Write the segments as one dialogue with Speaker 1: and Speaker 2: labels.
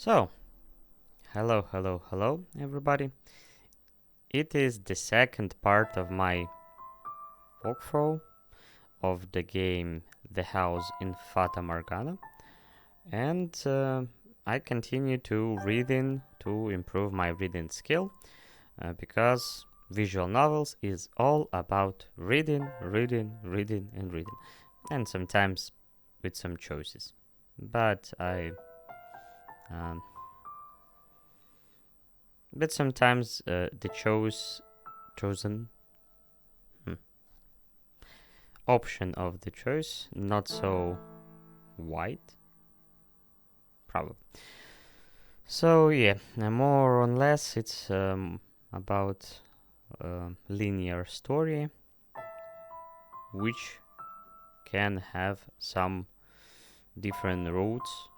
Speaker 1: So, hello, everybody. It is the second part of my walkthrough of the game The House in Fata Morgana, and I continue to reading to improve my reading skill because visual novels is all about reading, and sometimes with some choices. But um, sometimes the chosen option of the choice not so wide, probably. So yeah, more or less it's about linear story, which can have some different routes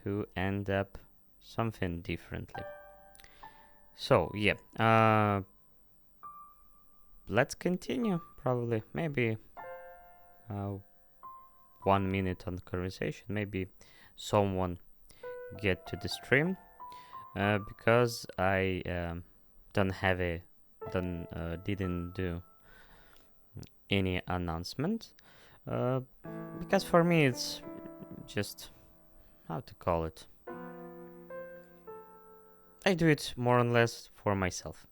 Speaker 1: who end up something differently. So yeah, let's continue. Probably, maybe 1 minute on the conversation. Maybe someone get to the stream because I didn't do any announcement because for me it's just how to call it. I do it more or less for myself,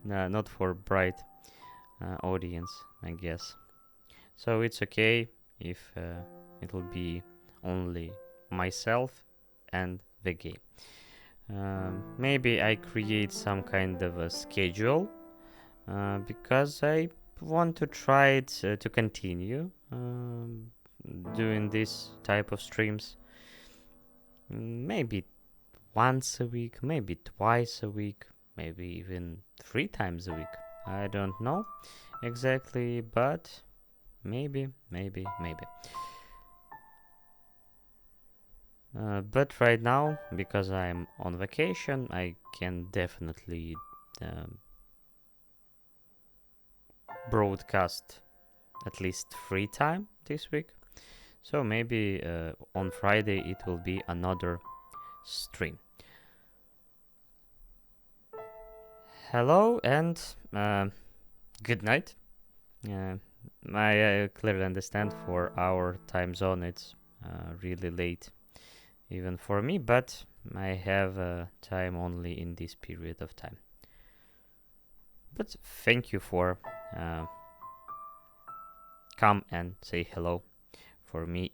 Speaker 1: no, not for bright audience, I guess. So it's okay if it will be only myself and the game. Maybe I create some kind of a schedule because I want to try it to continue doing this type of streams. Maybe once a week, maybe twice a week, maybe even 3 times a week. I don't know exactly, but maybe. But right now, because I'm on vacation, I can definitely broadcast at least 3 times this week. So maybe on Friday it will be another stream. Hello and good night. I clearly understand for our time zone it's really late even for me, but I have time only in this period of time. But thank you for come and say hello. For me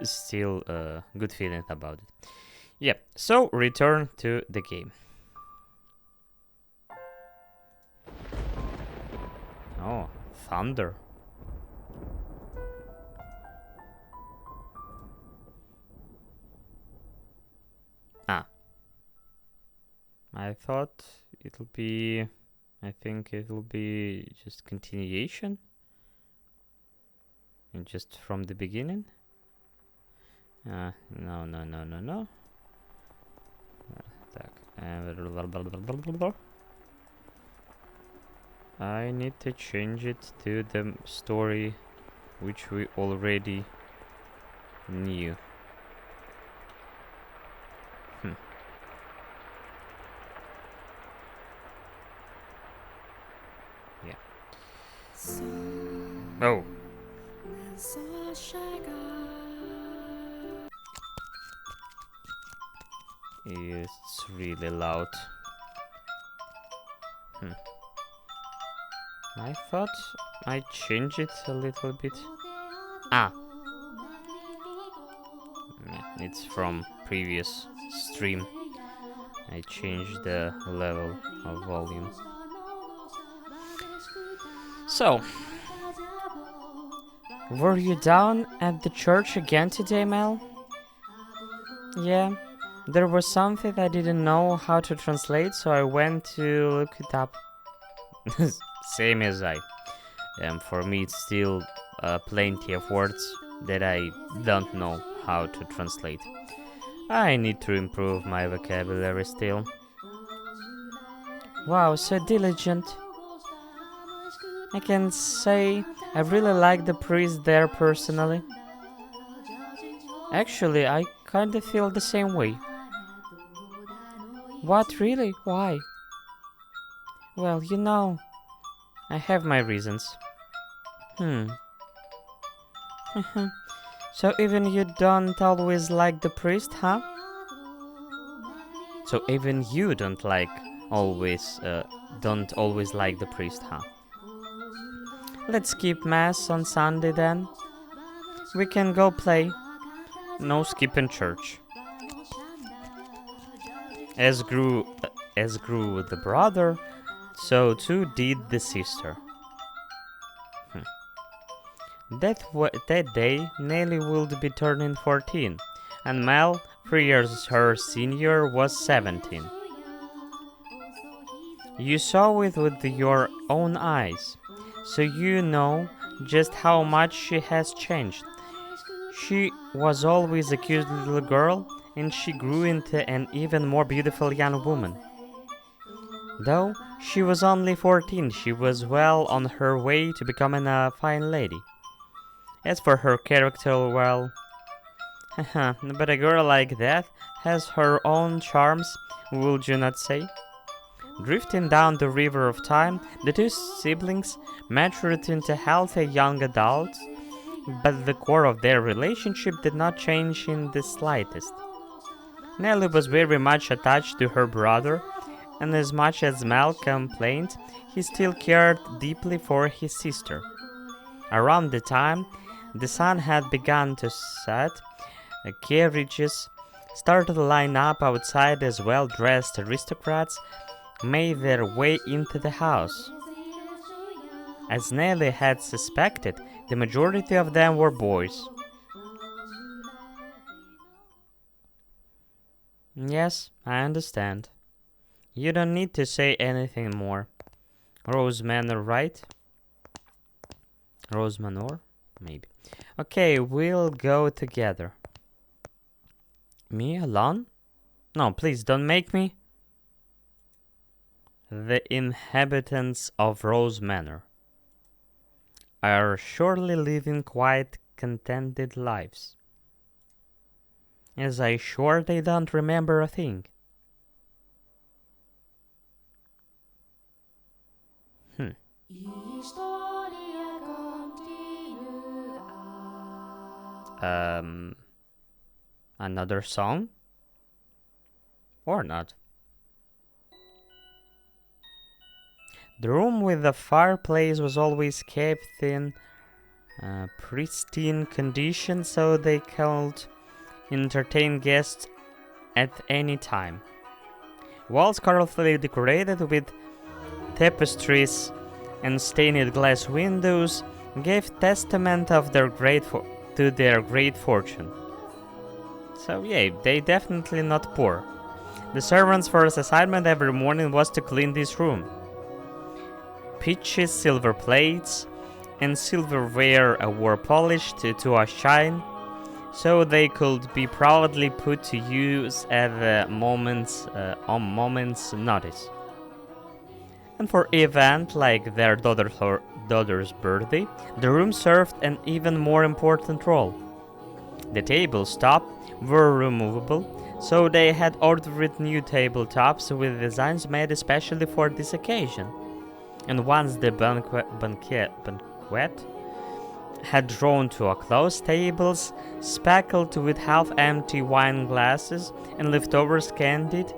Speaker 1: it's still a good feeling about it. Yeah, so return to the game. Oh, thunder. Ah. I thought I think it'll be just continuation. And just from the beginning. No. Так. I need to change it to the story which we already knew. Yeah. Oh. It's really loud. I thought I changed it a little bit. Ah. Yeah, it's from previous stream. I changed the level of volume. So, were you down at the church again today, Mel? Yeah, there was something I didn't know how to translate, so I went to look it up. Same as I. For me, it's still plenty of words that I don't know how to translate. I need to improve my vocabulary still. Wow, so diligent. I can say I really like the priest there personally. Actually, I kinda feel the same way. What, really? Why? Well, I have my reasons. Hmm. So even you don't always like the priest, huh? So even you don't always like the priest, huh? Let's skip mass on Sunday then. We can go play. No skipping church. As grew the brother, so too did the sister. That day, Nelly would be turning 14, and Mel, 3 years her senior, was 17. You saw it with your own eyes, so you know just how much she has changed. She was always a cute little girl, and she grew into an even more beautiful young woman. Though she was only 14, she was well on her way to becoming a fine lady. As for her character, well, but a girl like that has her own charms, would you not say? Drifting down the river of time, the two siblings matured into healthy young adults, but the core of their relationship did not change in the slightest. Nelly was very much attached to her brother, and as much as Mel complained, he still cared deeply for his sister. Around the time the sun had begun to set, carriages started to line up outside as well-dressed aristocrats made their way into the house. As Nelly had suspected, the majority of them were boys. Yes, I understand. You don't need to say anything more. Rose Manor, right? Rose Manor? Maybe. Okay, we'll go together. Me alone? No, please don't make me. The inhabitants of Rose Manor are surely living quite contented lives, as I sure they don't remember a thing. Hmm. Another song? Or not? The room with the fireplace was always kept in pristine condition so they could entertain guests at any time. Walls colorfully decorated with tapestries and stained glass windows gave testament of to their great fortune. So yeah, they definitely not poor. The servant's first assignment every morning was to clean this room. Peaches, silver plates, and silverware were polished to a shine, so they could be proudly put to use at the moment's notice. And for event like their daughter's birthday, the room served an even more important role. The tabletop were removable, so they had ordered new tabletops with designs made especially for this occasion. And once the banquet had drawn to a close, tables speckled with half-empty wine glasses and leftovers candied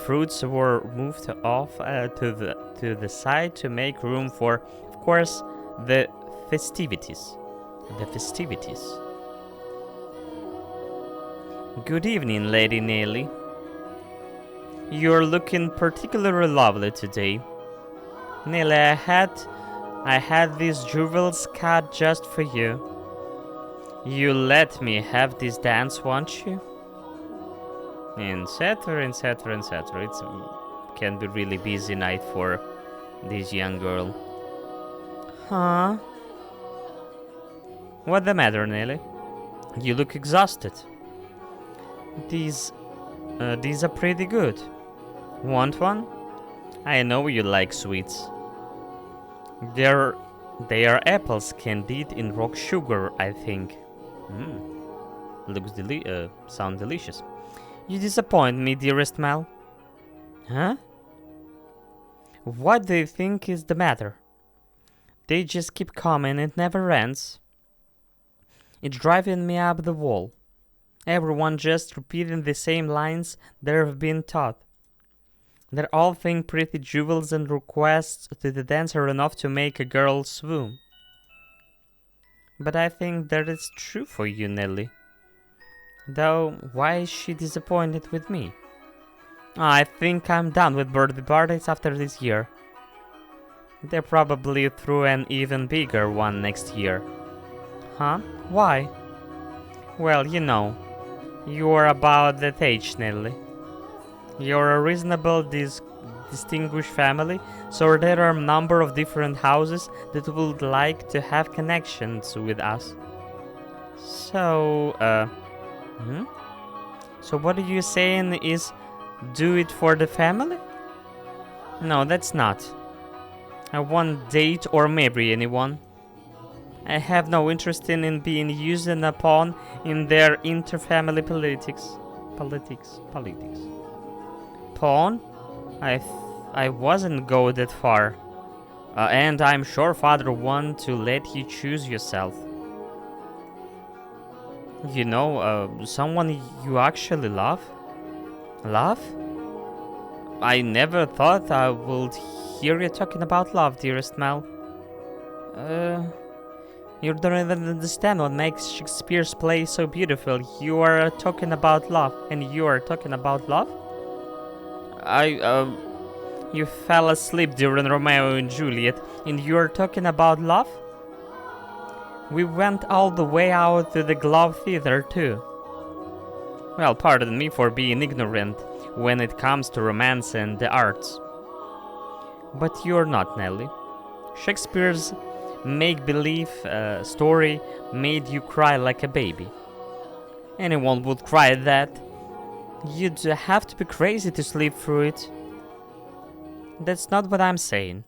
Speaker 1: fruits were moved off to the side to make room for, of course, the festivities. The festivities. Good evening, Lady Nelly. You're looking particularly lovely today. Nelly, I had these jewels cut just for you. You let me have this dance, won't you? Etc., etc., etc. It can be really busy night for this young girl. Huh? What's the matter, Nelly? You look exhausted. These are pretty good. Want one? I know you like sweets. They're They are apples candied in rock sugar, I think. Sound delicious. You disappoint me, dearest Mel. Huh? What do you think is the matter? They just keep coming, it never ends. It's driving me up the wall. Everyone just repeating the same lines they've been taught. They're all think pretty jewels and requests to the dancer enough to make a girl swoon. But I think that is true for you, Nelly. Though, why is she disappointed with me? I think I'm done with birthday parties after this year. They probably threw an even bigger one next year. Huh? Why? Well, you know, you're about that age, Nelly. You're a reasonable, distinguished family, so there are a number of different houses that would like to have connections with us. So, So what are you saying is do it for the family? No, that's not. I won't date or marry anyone. I have no interest in being used as a pawn in their interfamily politics. Pawn? I wasn't go that far. And I'm sure father want to let you choose yourself. You know, someone you actually love? Love? I never thought I would hear you talking about love, dearest Mel. You don't even understand what makes Shakespeare's play so beautiful. You are talking about love, and you are talking about love? You fell asleep during Romeo and Juliet, and you are talking about love? We went all the way out to the Glove Theater, too. Well, pardon me for being ignorant when it comes to romance and the arts. But you're not, Nelly. Shakespeare's make-believe story made you cry like a baby. Anyone would cry at that. You'd have to be crazy to sleep through it. That's not what I'm saying.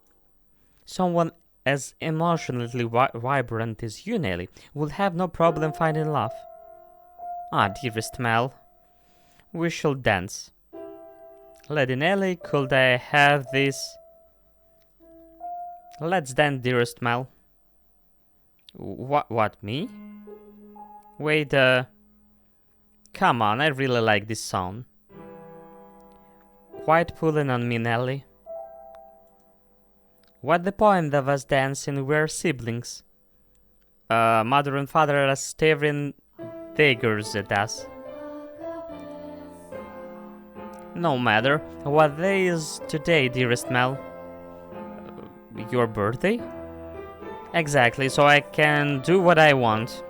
Speaker 1: Someone as emotionally vibrant as you, Nelly, will have no problem finding love. Ah, dearest Mel, we shall dance. Lady Nelly, could I have this? Let's dance, dearest Mel. What, me? Wait, come on, I really like this song. Quite pulling on me, Nelly. What the point of us dancing? We're siblings. Mother and father are staring daggers at us. No matter. What day is today, dearest Mel? Your birthday? Exactly, so I can do what I want.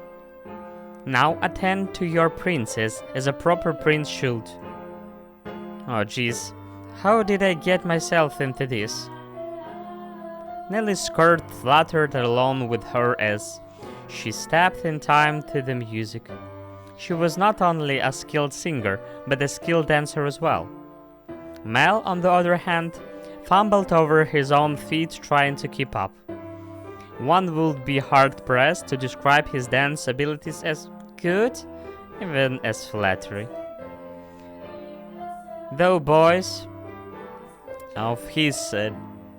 Speaker 1: Now attend to your princess as a proper prince should. Oh jeez, how did I get myself into this? Nelly's skirt fluttered along with her as she stepped in time to the music. She was not only a skilled singer, but a skilled dancer as well. Mel, on the other hand, fumbled over his own feet trying to keep up. One would be hard-pressed to describe his dance abilities as good, even as flattery. Though boys of his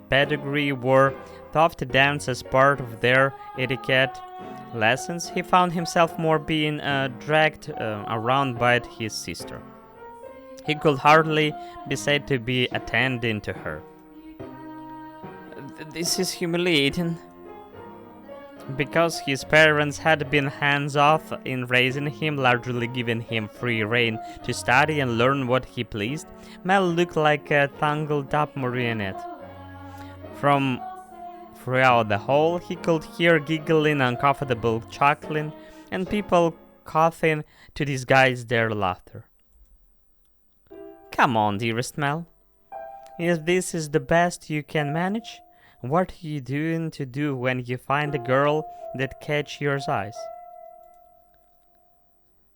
Speaker 1: pedigree were taught to dance as part of their etiquette lessons, he found himself more being dragged around by his sister. He could hardly be said to be attending to her. This is humiliating. Because his parents had been hands-off in raising him, largely giving him free rein to study and learn what he pleased, Mel looked like a tangled-up marionette. From throughout the hall, he could hear giggling, uncomfortable chuckling, and people coughing to disguise their laughter. Come on, dearest Mel. If this is the best you can manage, what are you doing to do when you find a girl that catch your eyes?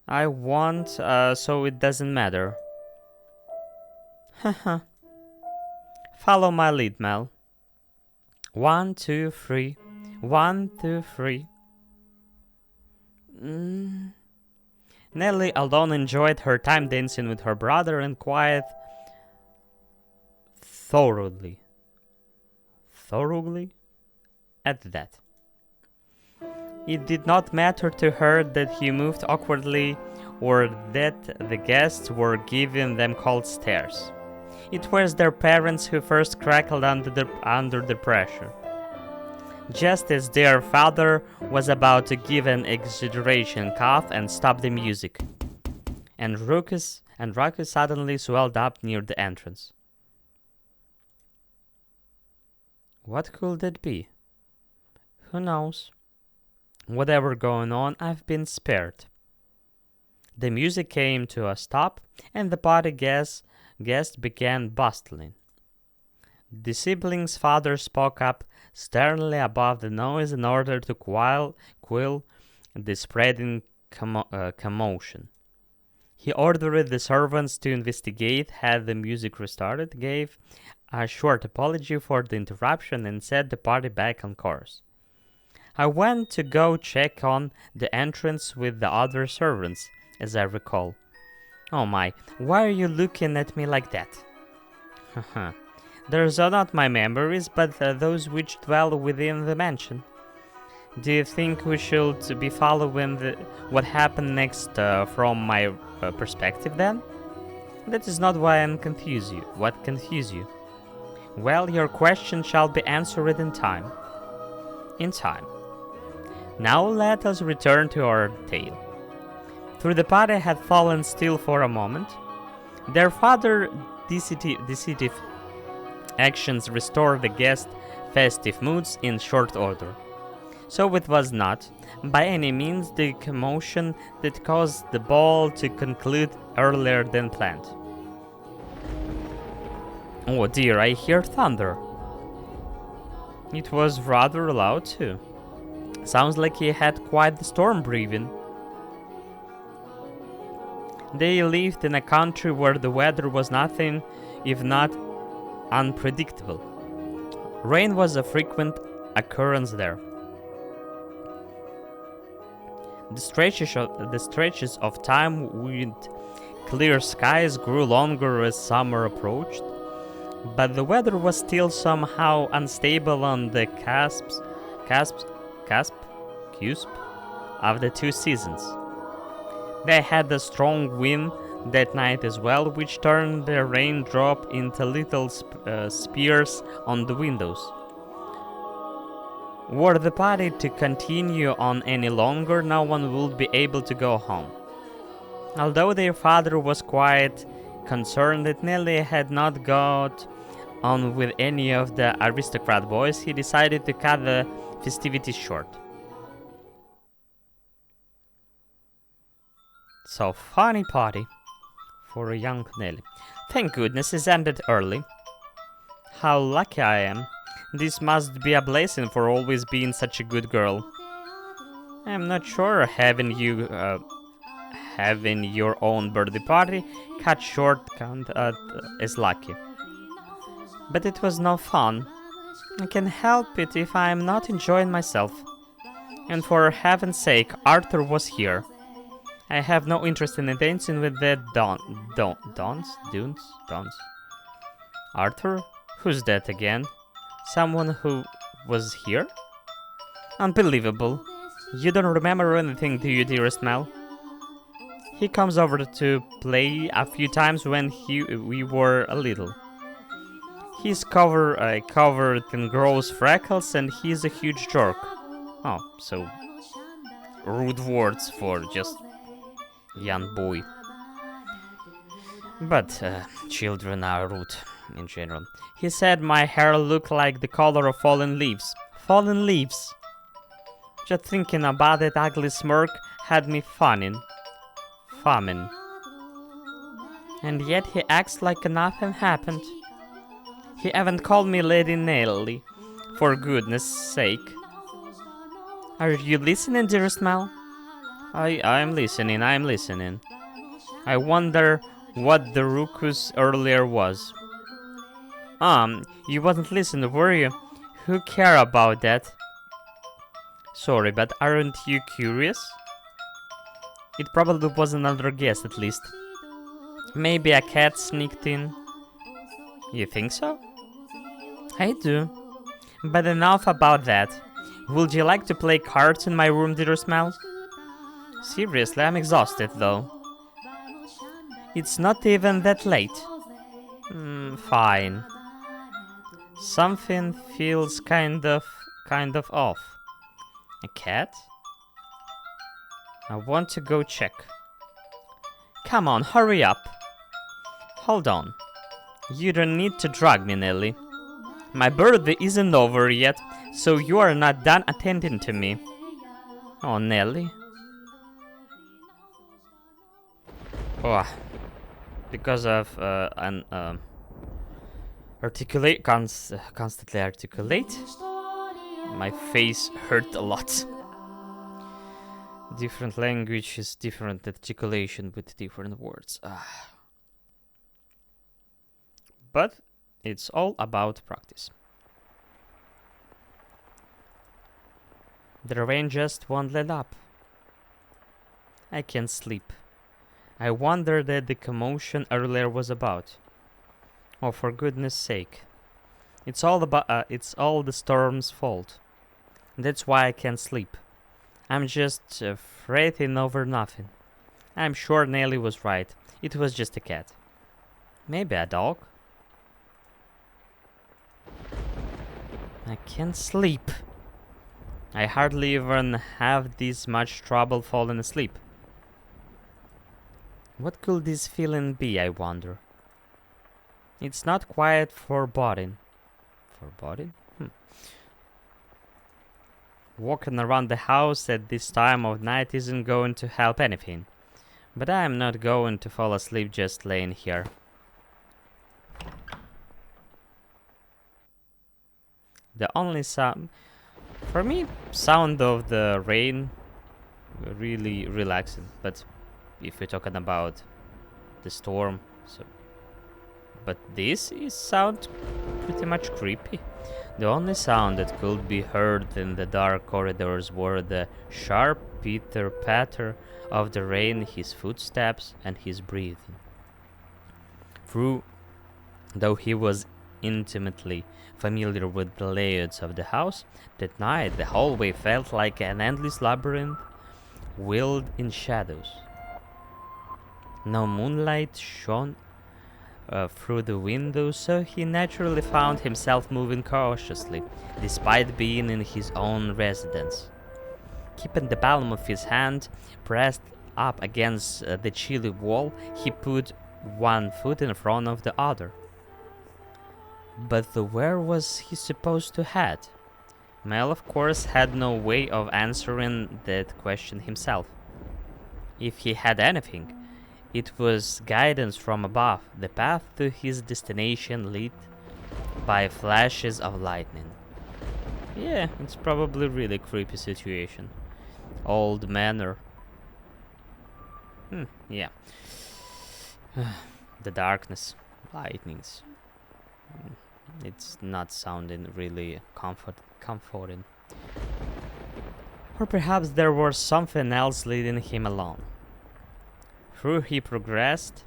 Speaker 1: I won't, so it doesn't matter. Haha. Follow my lead, Mel. 1, 2, 3. 1, 2, 3. Nelly alone enjoyed her time dancing with her brother and quiet thoroughly at that. It did not matter to her that he moved awkwardly or that the guests were giving them cold stares. It was their parents who first crackled under the pressure. Just as their father was about to give an exaggeration cough and stop the music, and Ruckus suddenly swelled up near the entrance. What could that be? Who knows? Whatever going on, I've been spared. The music came to a stop, and the party guests began bustling. The siblings' father spoke up sternly above the noise in order to quell the spreading commotion. He ordered the servants to investigate, had the music restarted, gave a short apology for the interruption, and set the party back on course. I went to go check on the entrance with the other servants, as I recall. Oh my, why are you looking at me like that? Haha. Those are not my memories, but those which dwell within the mansion. Do you think we should be following what happened next from my perspective then? That is not why I confuse you. What confuse you? Well, your question shall be answered in time. In time. Now let us return to our tale. Though the party had fallen still for a moment, their father's decisive actions restored the guests' festive moods in short order. So it was not, by any means, the commotion that caused the ball to conclude earlier than planned. Oh dear, I hear thunder. It was rather loud too. Sounds like he had quite the storm brewing. They lived in a country where the weather was nothing if not unpredictable. Rain was a frequent occurrence there. The stretches of time with clear skies grew longer as summer approached, but the weather was still somehow unstable on the cusp of the two seasons. They had a strong wind that night as well, which turned the raindrop into little spears on the windows. Were the party to continue on any longer, no one would be able to go home. Although their father was quite concerned that Nelly had not got on with any of the aristocrat boys, he decided to cut the festivities short. So funny party for a young Nelly. Thank goodness it's ended early. How lucky I am. This must be a blessing for always being such a good girl. I'm not sure having your own birthday party cut short is lucky. But it was no fun. I can help it if I am not enjoying myself. And for heaven's sake, Arthur was here. I have no interest in dancing with the Dons. Arthur? Who's that again? Someone who was here? Unbelievable. You don't remember anything, do you, dearest Mel? He comes over to play a few times when we were a little. He's covered in gross freckles and he's a huge jerk. Oh, so rude words for just young boy. But children are rude in general. He said my hair looked like the color of fallen leaves. Fallen leaves! Just thinking about that ugly smirk had me famine. And yet he acts like nothing happened. He haven't called me Lady Nelly, for goodness sake. Are you listening, dearest Mel? I'm listening. I wonder what the ruckus earlier was. You wasn't listening, were you? Who care about that? Sorry, but aren't you curious? It probably was another guest at least. Maybe a cat sneaked in. You think so? I do. But enough about that. Would you like to play cards in my room, dear Smell? Seriously, I'm exhausted though. It's not even that late. Fine. Something feels kind of off. A cat? I want to go check. Come on, hurry up. Hold on. You don't need to drag me, Nelly. My birthday isn't over yet, so you are not done attending to me. Oh, Nelly. Oh, because of constantly articulate, my face hurt a lot. Different languages, different articulation with different words. But it's all about practice. The rain just won't let up. I can't sleep. I wonder that the commotion earlier was about. Oh, for goodness sake. It's all the storm's fault. That's why I can't sleep. I'm just fretting over nothing. I'm sure Nelly was right. It was just a cat. Maybe a dog. I can't sleep. I hardly even have this much trouble falling asleep. What could this feeling be, I wonder? It's not quite foreboding. Foreboding? Walking around the house at this time of night isn't going to help anything. But I am not going to fall asleep just laying here. The only sound... For me, sound of the rain really relaxing. But if we're talking about the storm, so... But this is sound pretty much creepy. The only sound that could be heard in the dark corridors were the sharp pitter-patter of the rain, his footsteps, and his breathing. Though he was intimately familiar with the layouts of the house, that night the hallway felt like an endless labyrinth, veiled in shadows. No moonlight shone through the window, so he naturally found himself moving cautiously, despite being in his own residence. Keeping the palm of his hand pressed up against the chilly wall, he put one foot in front of the other. But where was he supposed to head? Mel, of course, had no way of answering that question himself. If he had anything, it was guidance from above, the path to his destination lit by flashes of lightning. Yeah, it's probably a really creepy situation. Old manor. Yeah. The darkness, lightnings. It's not sounding really comforting. Or perhaps there was something else leading him along. Though he progressed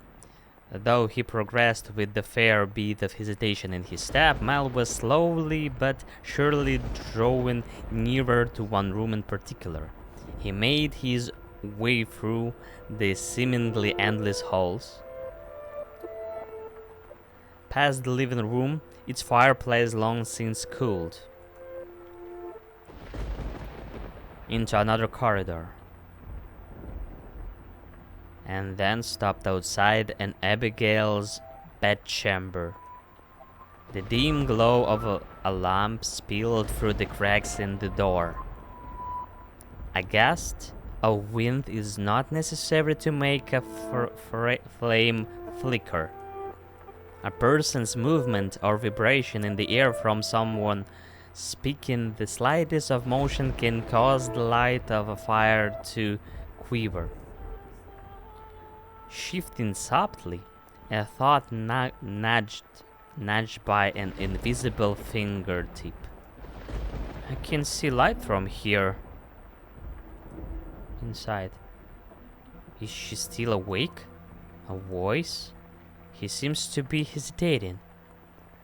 Speaker 1: with the fair bit of hesitation in his step, Mal was slowly but surely drawing nearer to one room in particular. He made his way through the seemingly endless halls, past the living room, its fireplace long since cooled, into another corridor, and then stopped outside an Abigail's bedchamber. The dim glow of a lamp spilled through the cracks in the door. Aghast, a wind is not necessary to make a flame flicker. A person's movement or vibration in the air from someone speaking the slightest of motion can cause the light of a fire to quiver. Shifting softly, a thought nudged by an invisible fingertip. I can see light from here, inside. Is she still awake? A voice? He seems to be hesitating.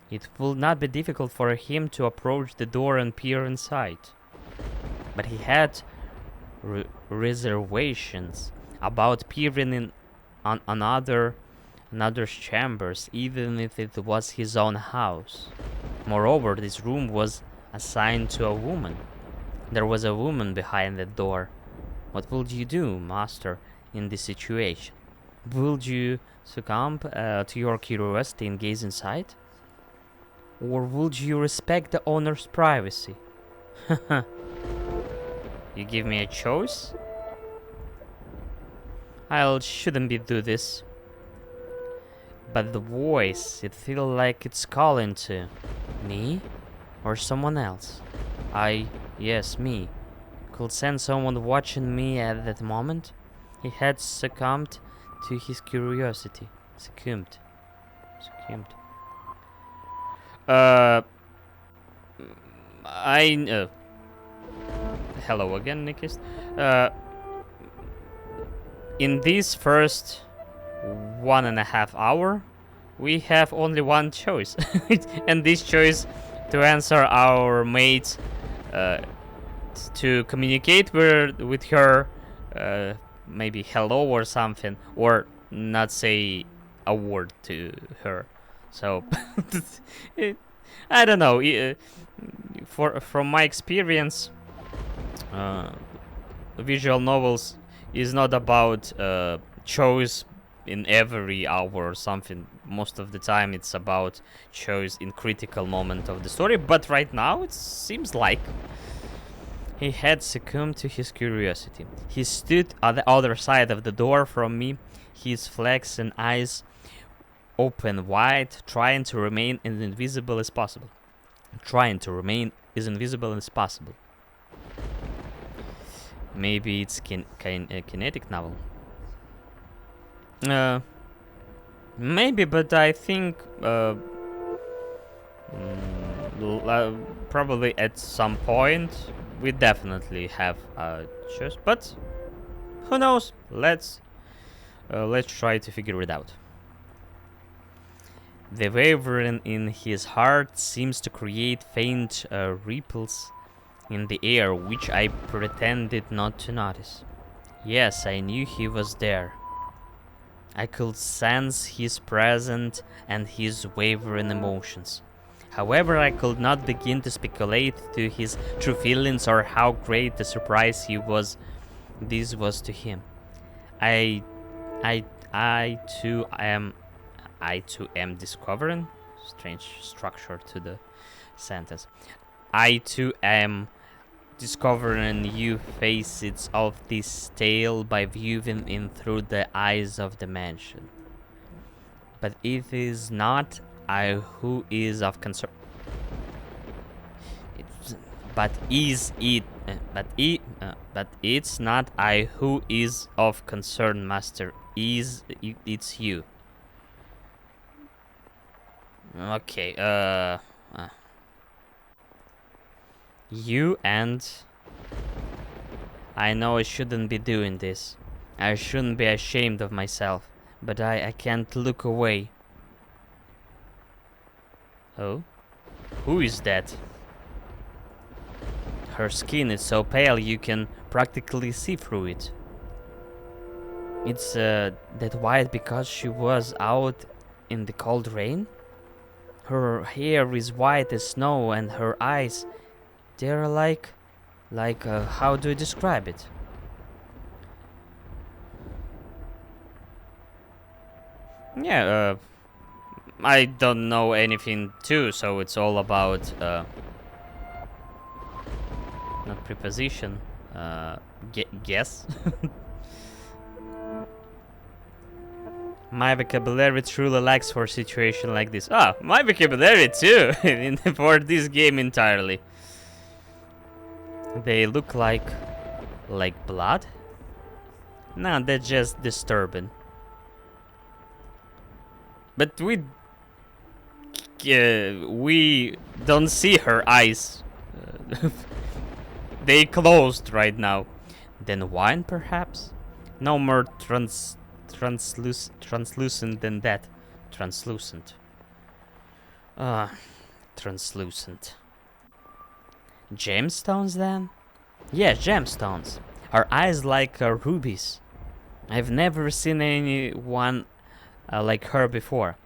Speaker 1: It will not be difficult for him to approach the door and peer inside. But he had reservations about peering in on another's chambers, even if it was his own house. Moreover, this room was assigned to a woman. There was a woman behind the door. What would you do, master, in this situation? Would you succumb to your curiosity and gaze inside? Or would you respect the owner's privacy? You give me a choice? I shouldn't be do this. But the voice, it feels like it's calling to me or someone else. Yes, me. Could sense someone watching me at that moment. He had succumbed to his curiosity. Succumbed. Hello again, Nikist. In this first 1.5 hours, we have only one choice. And this choice to answer our mate, to communicate with her, maybe hello or something, or not say a word to her. So, I don't know. From my experience, visual novels is not about choice in every hour or something. Most of the time it's about choice in critical moment of the story, but right now it seems like he had succumbed to his curiosity. He stood on the other side of the door from me, his flaxen eyes open wide, trying to remain as invisible as possible. Maybe it's a kinetic novel. Maybe, but I think probably at some point we definitely have a choice. But who knows? Let's try to figure it out. The wavering in his heart seems to create faint ripples in the air, which I pretended not to notice. Yes, I knew he was there. I could sense his presence and his wavering emotions. However, I could not begin to speculate to his true feelings or how great the surprise this was to him. I too am discovering strange structure to the sentence. I too am discovering new facets of this tale by viewing it through the eyes of the mansion. But it is not I who is of concern. But it's not I who is of concern, master. It's you. Okay. You and I know I shouldn't be doing this. I shouldn't be ashamed of myself, but I can't look away. Oh? Who is that? Her skin is so pale you can practically see through it. It's that white because she was out in the cold rain? Her hair is white as snow and her eyes, they're like how do you describe it? Yeah, I don't know anything too, so it's all about not preposition, guess. My vocabulary truly lacks for a situation like this. Ah, my vocabulary too, for this game entirely. They look like blood? No, they're just disturbing. But we don't see her eyes. They closed right now. Than wine, perhaps? No more translucent than that. Translucent. Ah, translucent. Gemstones, then? Yeah, gemstones. Her eyes like rubies. I've never seen anyone like her before.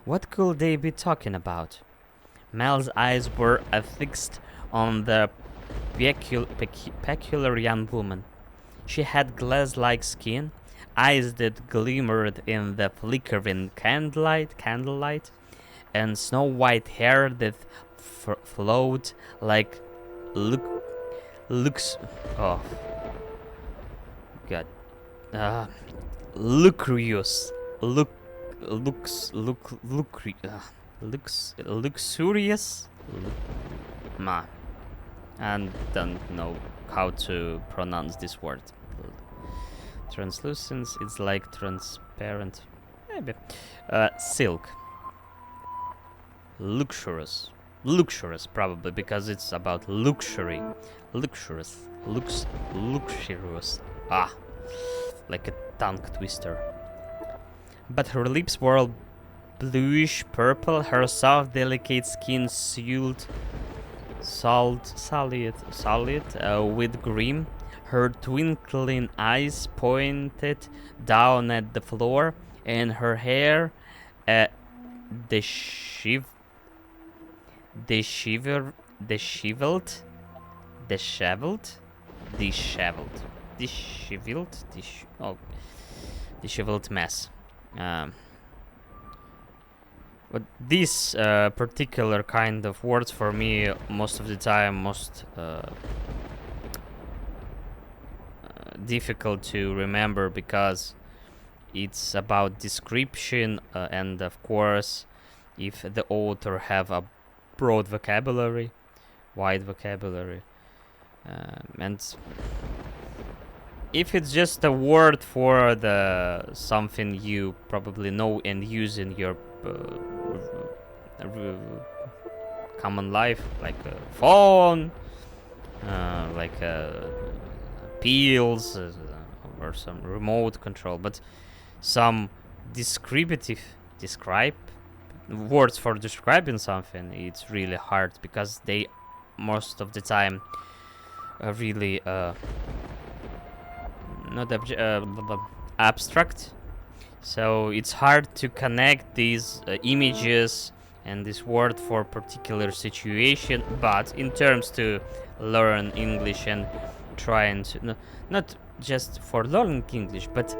Speaker 1: What could they be talking about? Mel's eyes were fixed on the peculiar young woman. She had glass-like skin, eyes that glimmered in the flickering candlelight, and snow-white hair that flowed like looks. Oh, God. Luxurious. Luxurious. Ma. And don't know how to pronounce this word. Translucence, it's like transparent. Maybe. Silk. Luxurious. Luxurious, probably, because it's about luxury. Luxurious. Luxurious. Ah. Like a tongue twister. But her lips were bluish purple, her soft, delicate skin sullied with green. Her twinkling eyes pointed down at the floor, and her hair disheveled. Disheveled mess. But these particular kind of words for me most of the time most difficult to remember because it's about description and of course if the author have a broad vocabulary, wide vocabulary, and if it's just a word for the something you probably know and use in your common life, like a phone, like pills, or some remote control, but some describe words for describing something, it's really hard because they most of the time are really not abstract, so it's hard to connect these images and this word for particular situation. But in terms to learn English and trying to not just for learning English, but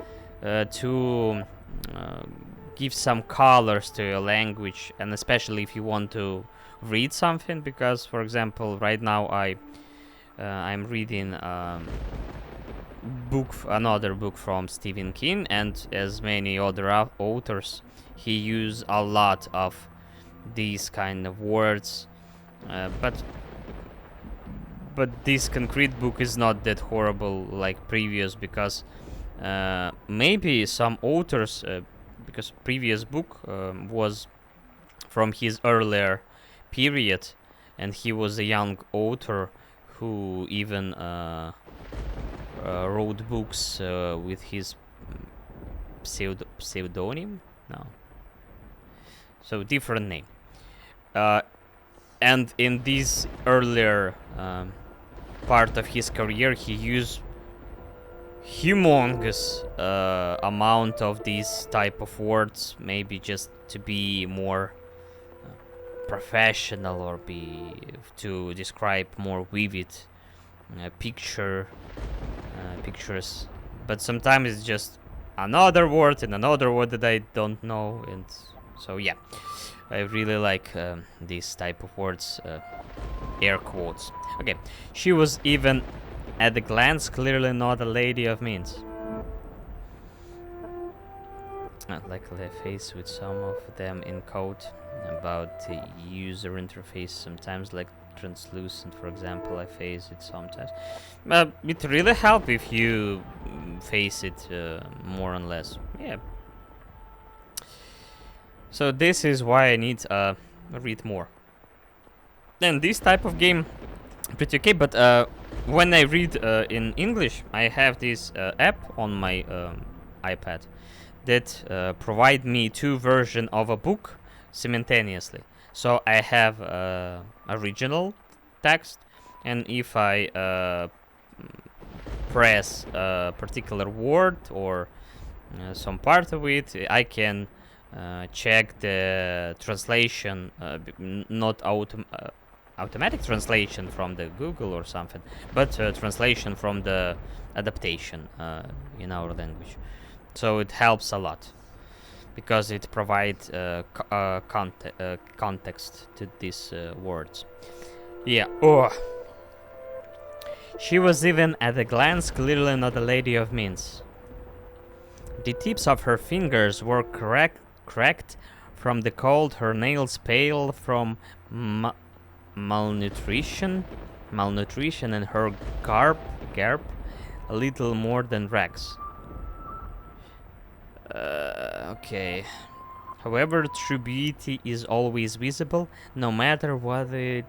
Speaker 1: to give some colors to a language, and especially if you want to read something, because for example right now I'm reading another book from Stephen King, and as many other authors he used a lot of these kind of words, but this concrete book is not that horrible like previous, because maybe some authors because previous book was from his earlier period and he was a young author who even wrote books with his pseudonym, no, so different name, and in this earlier part of his career he used humongous amount of these type of words, maybe just to be more professional or to describe more vivid pictures, but sometimes it's just another word and another word that I don't know, and so yeah, I really like these type of words, air quotes. Okay, she was even at a glance clearly not a lady of means. Like the face with some of them in code about the user interface, sometimes like translucent, for example, I face it sometimes. It really helps if you face it more and less. Yeah. So this is why I need read more. Then this type of game, pretty okay, but when I read in English, I have this app on my iPad that provide me two versions of a book simultaneously. So I have original text, and if I press a particular word or some part of it, I can check the translation, not automatic translation from the Google or something, but translation from the adaptation in our language. So it helps a lot because it provides context to these words. Yeah. Oh. She was even at a glance clearly not a lady of means. The tips of her fingers were cracked from the cold, her nails pale from malnutrition, and her garb a little more than rags. Okay. However, true beauty is always visible, no matter what it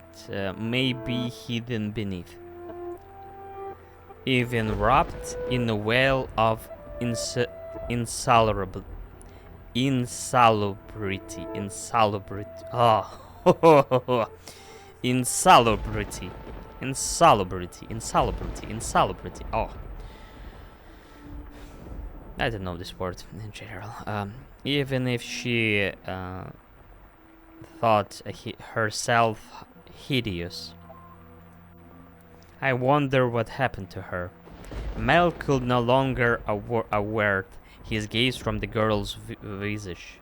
Speaker 1: may be hidden beneath. Even wrapped in a veil of insalubrity. Oh, insalubrity. Oh, I don't know this word in general. Even if she thought herself hideous, I wonder what happened to her. Mel could no longer avert his gaze from the girl's visage.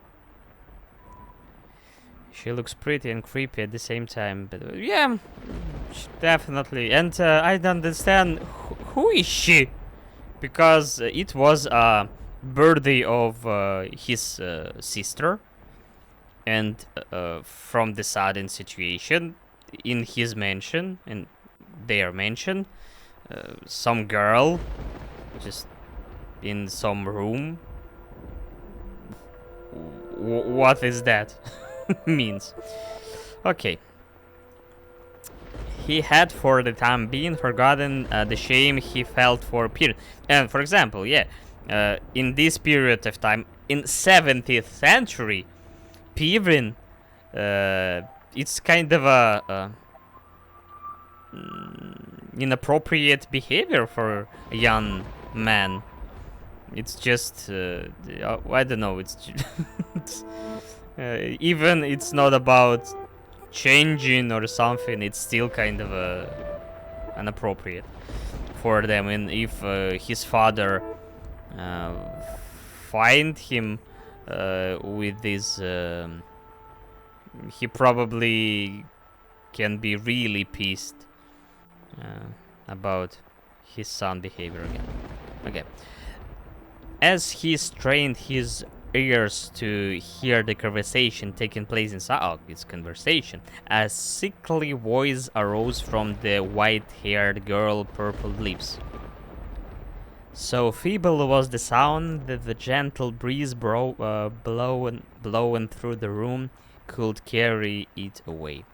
Speaker 1: She looks pretty and creepy at the same time, but yeah, definitely. And I don't understand who is she, because it was a birthday of his sister, and from the sudden situation in his mansion, in their mansion, some girl just in some room. What is that means? Okay. He had for the time being forgotten the shame he felt for period. And for example, yeah, in this period of time, in 17th century, Pirin, it's kind of a inappropriate behavior for a young man. It's just I don't know. It's even it's not about changing or something. It's still kind of inappropriate for them. And if his father find him with this, he probably can be really pissed about his son behavior again. Okay. As he strained his ears to hear the conversation taking place inside his conversation, a sickly voice arose from the white-haired girl, purpled lips. So feeble was the sound that the gentle breeze blowing through the room could carry it away.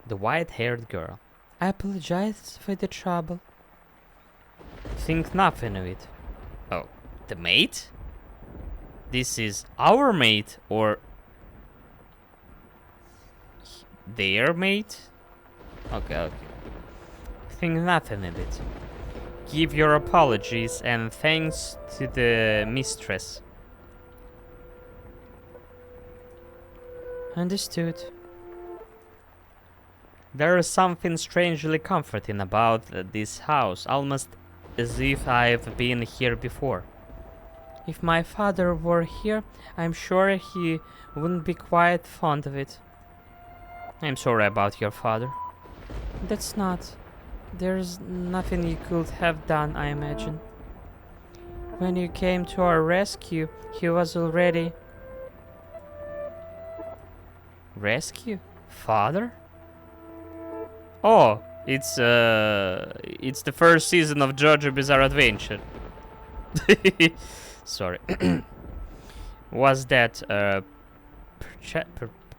Speaker 1: The white-haired girl. I apologize for the trouble. Think nothing of it. Oh, the mate? This is our mate or their mate? Okay. Think nothing of it. Give your apologies and thanks to the mistress. Understood. There is something strangely comforting about this house, almost as if I've been here before. If my father were here, I'm sure he wouldn't be quite fond of it. I'm sorry about your father. That's not. There's nothing you could have done, I imagine. When you came to our rescue, he was already... Rescue? Father? Oh, it's the first season of JoJo Bizarre Adventure. Sorry. Was that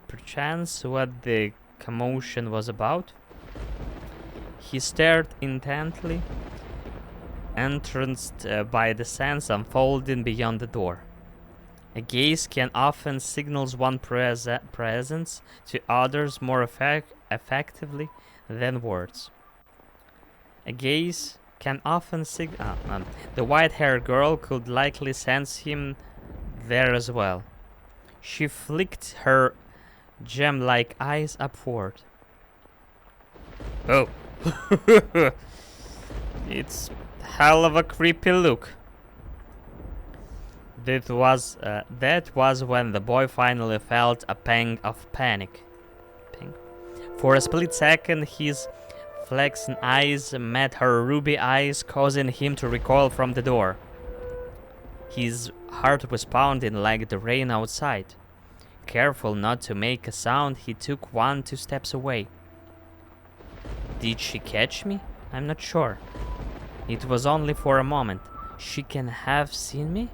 Speaker 1: perchance what the commotion was about? He stared intently, entranced by the sense unfolding beyond the door. A gaze can often signal one's presence to others more effectively than words. A gaze can often signal. The white-haired girl could likely sense him there as well. She flicked her gem-like eyes upward. Oh, it's hell of a creepy look. That was when the boy finally felt a pang of panic. For a split second, his flaxen eyes met her ruby eyes, causing him to recoil from the door. His heart was pounding like the rain outside. Careful not to make a sound, he took 1-2 steps away. Did she catch me? I'm not sure. It was only for a moment. She can have seen me?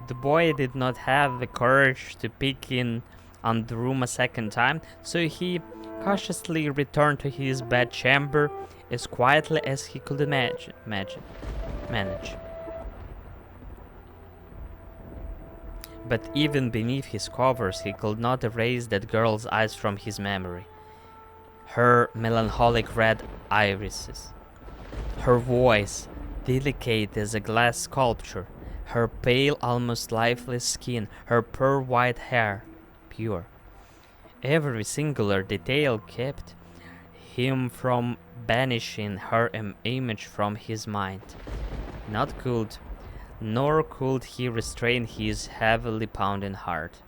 Speaker 1: The boy did not have the courage to peek in on the room a second time, so he cautiously returned to his bedchamber as quietly as he could manage. But even beneath his covers, he could not erase that girl's eyes from his memory. Her melancholic red irises, her voice, delicate as a glass sculpture, her pale, almost lifeless skin, her pearl white hair, pure. Every singular detail kept him from banishing her image from his mind. Nor could he restrain his heavily pounding heart.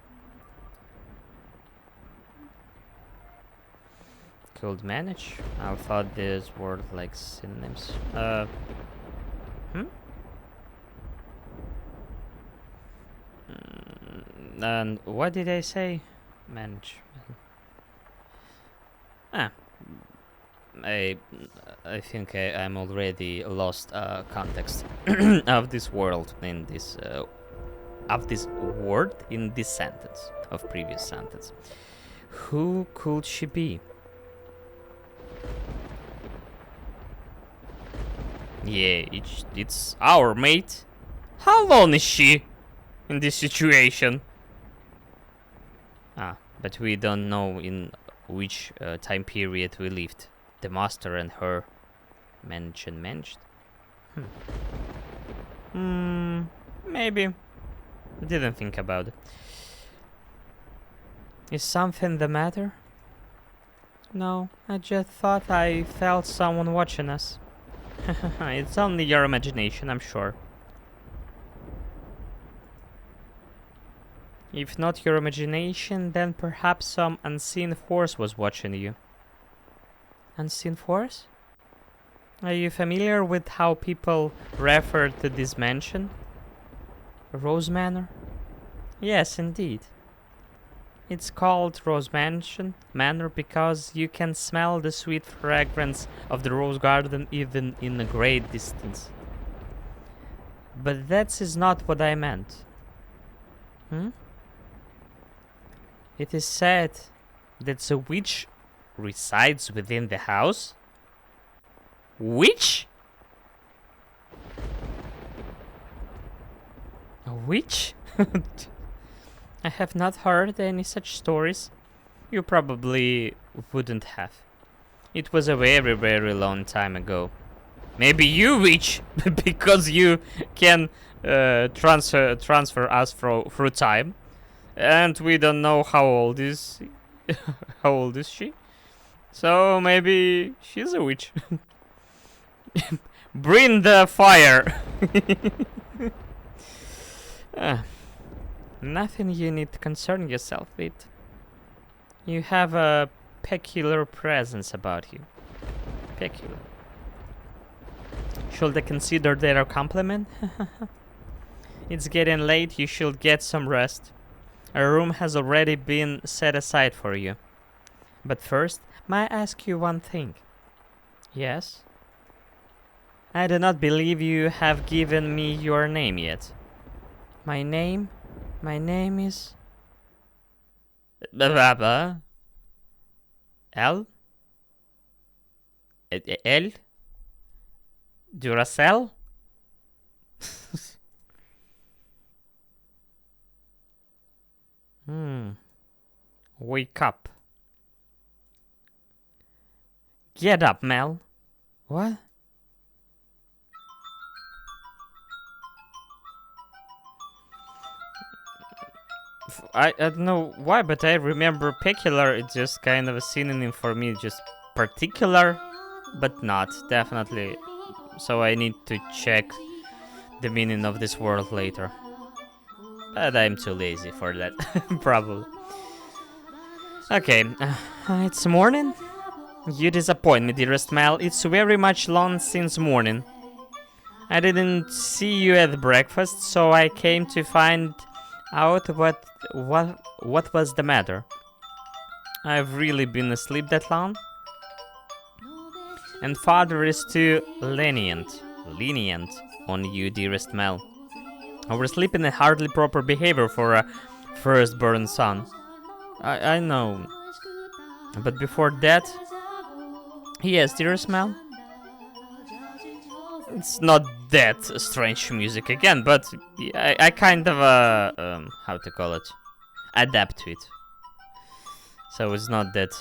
Speaker 1: Could manage? I thought these were like synonyms. And what did I say? Manage. I think I'm already lost context of this world in this of this word in this sentence of previous sentence. Who could she be? Yeah, it's our mate. How long is she in this situation? But we don't know in which time period we lived. The master and her managed. Maybe. Didn't think about it. Is something the matter? No, I just thought I felt someone watching us. It's only your imagination, I'm sure. If not your imagination, then perhaps some unseen force was watching you. Unseen force? Are you familiar with how people refer to this mansion? Rose Manor? Yes, indeed. It's called Rose Manor because you can smell the sweet fragrance of the rose garden even in a great distance. But that is not what I meant. It is said that a witch resides within the house. Witch? A witch? I have not heard any such stories. You probably wouldn't have. It was a very, very long time ago. Maybe you witch, because you can transfer us through time. And we don't know how old is how old is she? So maybe she's a witch. Bring the fire. Nothing you need to concern yourself with. You have a peculiar presence about you. Peculiar. Should I consider that a compliment? It's getting late, you should get some rest. A room has already been set aside for you. But first, may I ask you one thing? Yes? I do not believe you have given me your name yet. My name? My name is... L? L? Duracell? Wake up. Get up, Mel. What? I don't know why, but I remember peculiar. It's just kind of a synonym for me. Just particular, but not. Definitely. So I need to check the meaning of this word later. But I'm too lazy for that. Probably. Okay, it's morning? You disappoint me, dearest Mel. It's very much long since morning. I didn't see you at breakfast, so I came to find out what was the matter. I've really been asleep that long? And father is too lenient on you, dearest Mel. Oversleeping is hardly proper behavior for a firstborn son. I know. But before that... Yes, dearest Mel? It's not that strange music again, but I kind of, how to call it? Adapt to it. So it's not that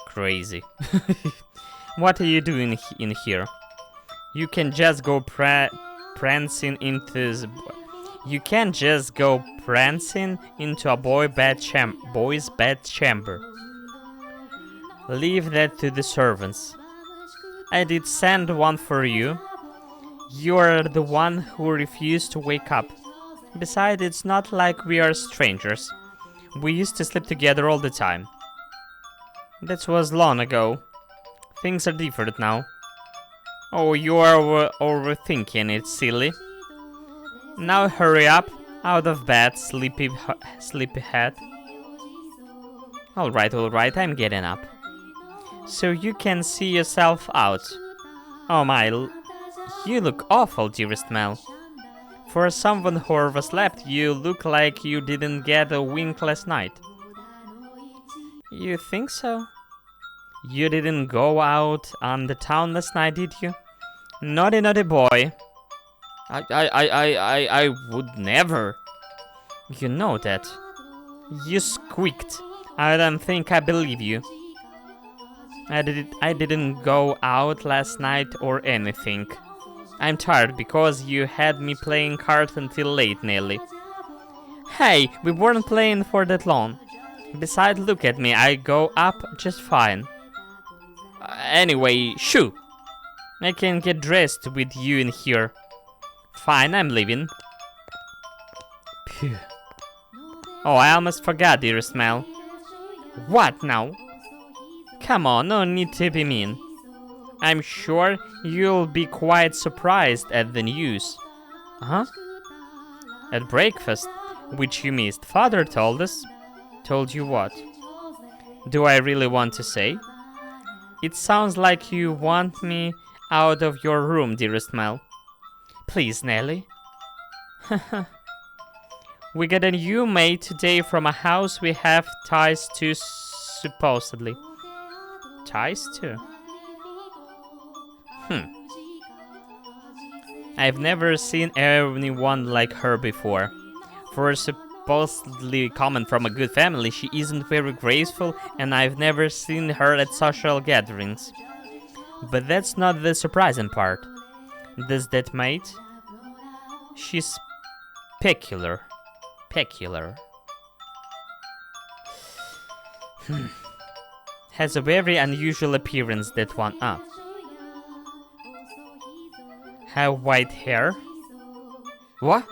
Speaker 1: crazy. What are you doing in here? You can just go prancing into... You can't just go prancing into a boy's bed chamber. Leave that to the servants. I did send one for you. You are the one who refused to wake up. Besides, it's not like we are strangers. We used to sleep together all the time. That was long ago. Things are different now. Oh, you are overthinking it, silly. Now hurry up, out of bed, sleepyhead. Alright, I'm getting up. So you can see yourself out. Oh my, you look awful, dearest Mel. For someone who overslept, you look like you didn't get a wink last night. You think so? You didn't go out on the town last night, did you? Naughty boy. I would never. You know that. You squeaked. I don't think I believe you. I didn't go out last night or anything. I'm tired because you had me playing cards until late, Nelly. Hey, we weren't playing for that long. Besides, look at me, I go up just fine. Anyway, shoo! I can get dressed with you in here. Fine, I'm leaving. Phew. Oh, I almost forgot, dearest Mel. What now? Come on, no need to be mean. I'm sure you'll be quite surprised at the news. Huh? At breakfast, which you missed, father told us. Told you what? Do I really want to say? It sounds like you want me out of your room, dearest Mel. Please, Nelly. We got a new maid today from a house we have ties to, supposedly. Ties to? I've never seen anyone like her before. For supposedly coming from a good family, she isn't very graceful, and I've never seen her at social gatherings. But that's not the surprising part. Does that mate? She's peculiar. Has a very unusual appearance, that one. Have white hair? What?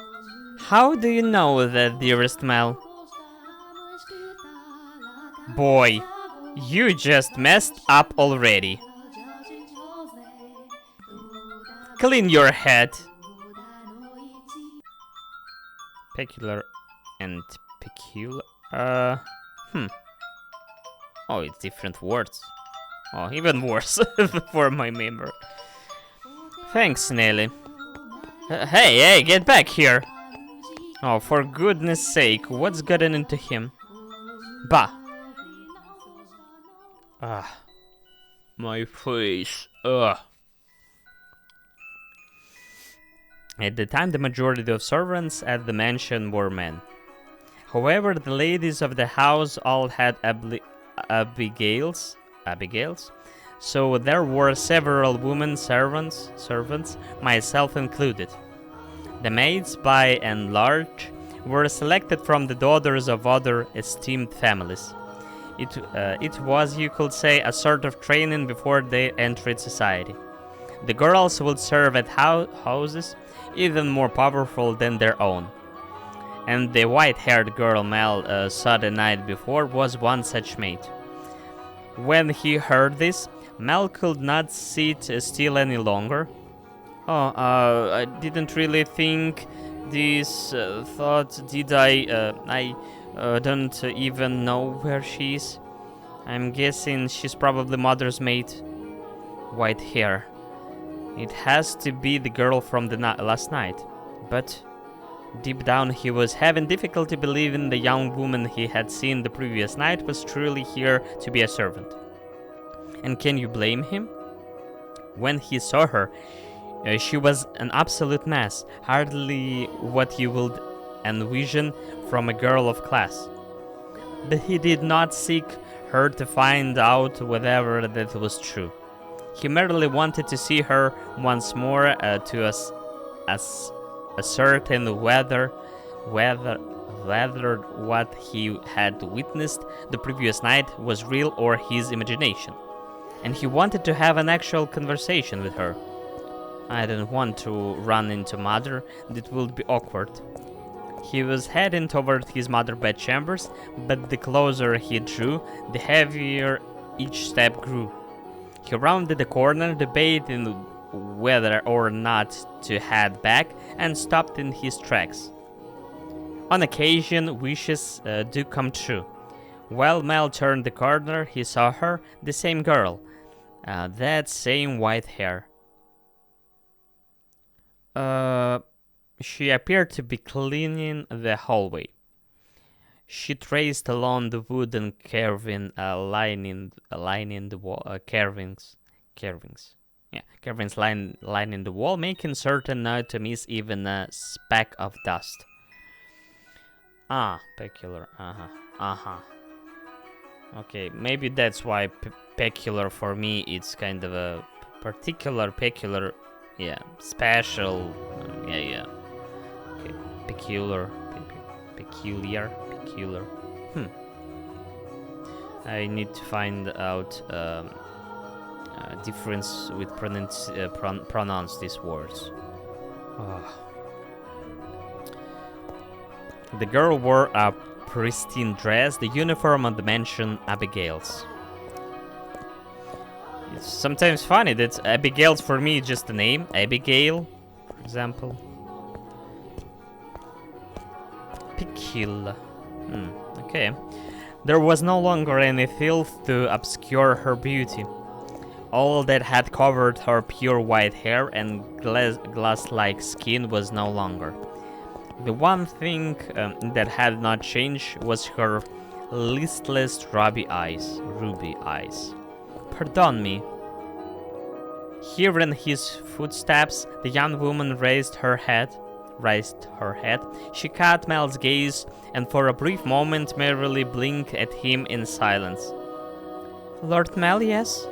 Speaker 1: How do you know that, dearest Mel? Boy, you just messed up already. Clean your head. Peculiar and peculiar. Oh, it's different words. Oh, even worse for my member. Thanks, Nelly. Hey, get back here. Oh, for goodness sake, what's gotten into him? Bah. my face. Ugh. At the time, the majority of servants at the mansion were men. However, the ladies of the house all had Abigails, so there were several women servants, myself included. The maids, by and large, were selected from the daughters of other esteemed families. It was, you could say, a sort of training before they entered society. The girls would serve at houses even more powerful than their own. And the white-haired girl Mel saw the night before was one such maid. When he heard this, Mel could not sit still any longer. I didn't really think this thought, did I? I don't even know where she is. I'm guessing she's probably mother's maid. White hair. It has to be the girl from the last night. But deep down he was having difficulty believing the young woman he had seen the previous night was truly here to be a servant. And can you blame him? When he saw her, she was an absolute mess, hardly what you would envision from a girl of class. But he did not seek her to find out whether that was true. He merely wanted to see her once more to ascertain whether what he had witnessed the previous night was real or his imagination. And he wanted to have an actual conversation with her. I didn't want to run into Mother, that would be awkward. He was heading toward his mother's bedchambers, but the closer he drew, the heavier each step grew. He rounded the corner, debating whether or not to head back, and stopped in his tracks. On occasion, wishes do come true. While Mel turned the corner, he saw her, the same girl, that same white hair. She appeared to be cleaning the hallway. She traced along the wooden carving lining the wall, carvings lining the wall, making certain not to miss even a speck of dust. Peculiar. Okay, maybe that's why peculiar for me it's kind of a peculiar. Yeah, special. Yeah. Okay, peculiar. I need to find out difference with pronounce these words. The girl wore a pristine dress, the uniform of the mansion Abigail's. It's sometimes funny that Abigail's for me is just a name. Abigail, for example. Peculiar. Okay. There was no longer any filth to obscure her beauty. All that had covered her pure white hair and glass-like skin was no longer. The one thing that had not changed was her listless ruby eyes. Pardon me. Hearing his footsteps, the young woman raised her head. She caught Mel's gaze and for a brief moment merely blinked at him in silence. Lord Mel, yes?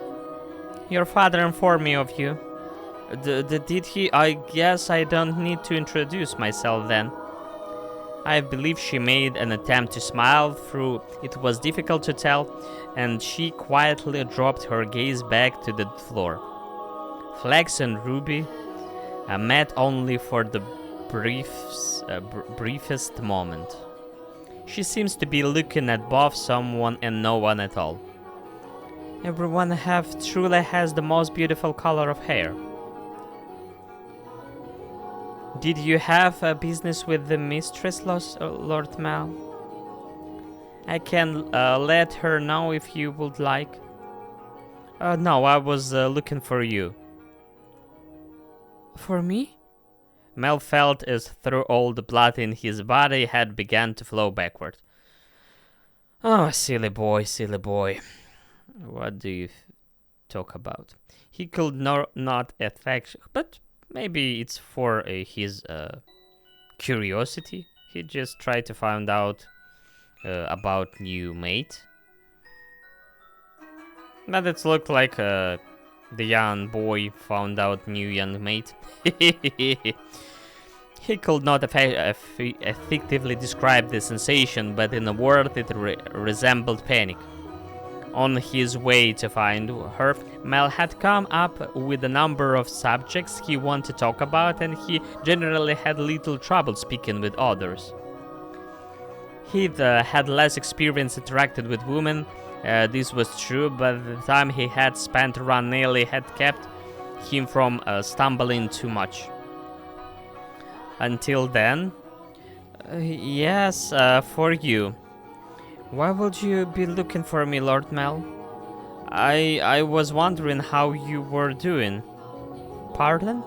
Speaker 1: Your father informed me of you. Did he? I guess I don't need to introduce myself then. I believe she made an attempt to smile, through it was difficult to tell, and she quietly dropped her gaze back to the floor. Flax and Ruby met only for the briefest moment. She seems to be looking at both someone and no one at all. Everyone truly has the most beautiful color of hair. Did you have a business with the mistress, Lord Mal? I can let her know if you would like. No, I was looking for you. For me? Mel felt as though all the blood in his body had begun to flow backward. Oh, silly boy. What do you talk about. He could not affect, but maybe it's for his curiosity. He just tried to find out about new mate. But it looked like the young boy found out new young mate. He could not effectively describe the sensation, but in a word it resembled panic. On his way to find her, Mel had come up with a number of subjects he wanted to talk about, and he generally had little trouble speaking with others. He had less experience interacting with women. This was true, but the time he had spent around Nelly had kept him from stumbling too much. Until then, yes, for you. Why would you be looking for me, Lord Mel? I was wondering how you were doing. Pardon?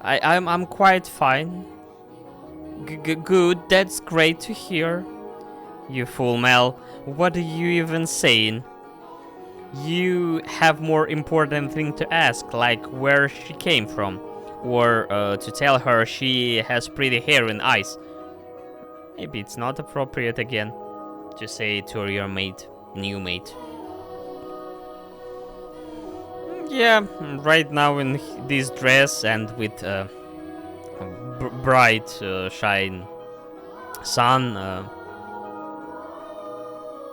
Speaker 1: I'm quite fine. Good, that's great to hear. You fool, Mel. What are you even saying? You have more important thing to ask, like where she came from. Or to tell her she has pretty hair and eyes. Maybe it's not appropriate again to say to your mate, new mate. Yeah, right now in this dress and with bright shine sun